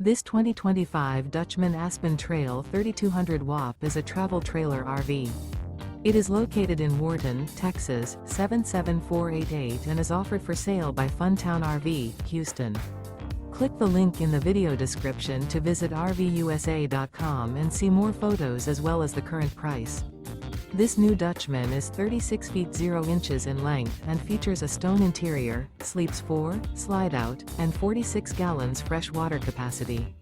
This 2025 Dutchmen Aspen Trail 3200 WAP is a travel trailer RV. It is located in Wharton, Texas, 77488 and is offered for sale by Funtown RV, Houston. Click the link in the video description to visit RVUSA.com and see more photos as well as the current price. This new Dutchman is 36 feet 0 inches in length and features a stone interior, sleeps 4, slide-out, and 46 gallons fresh water capacity.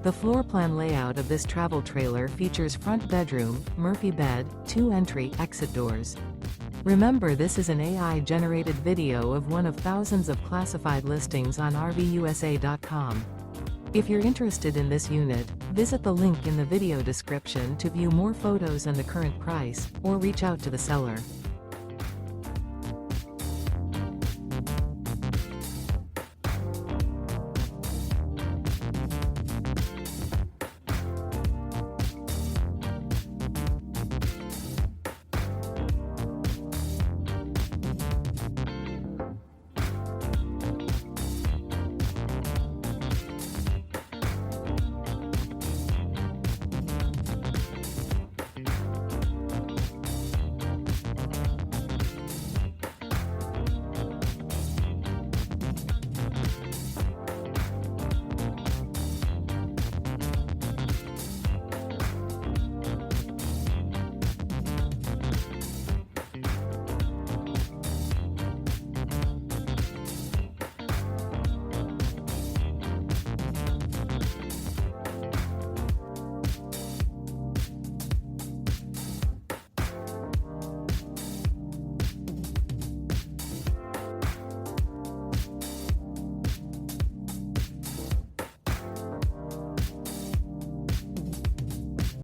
The floor plan layout of this travel trailer features front bedroom, Murphy bed, 2 entry/exit doors. Remember, this is an AI-generated video of one of thousands of classified listings on RVUSA.com. If you're interested in this unit, visit the link in the video description to view more photos and the current price, or reach out to the seller.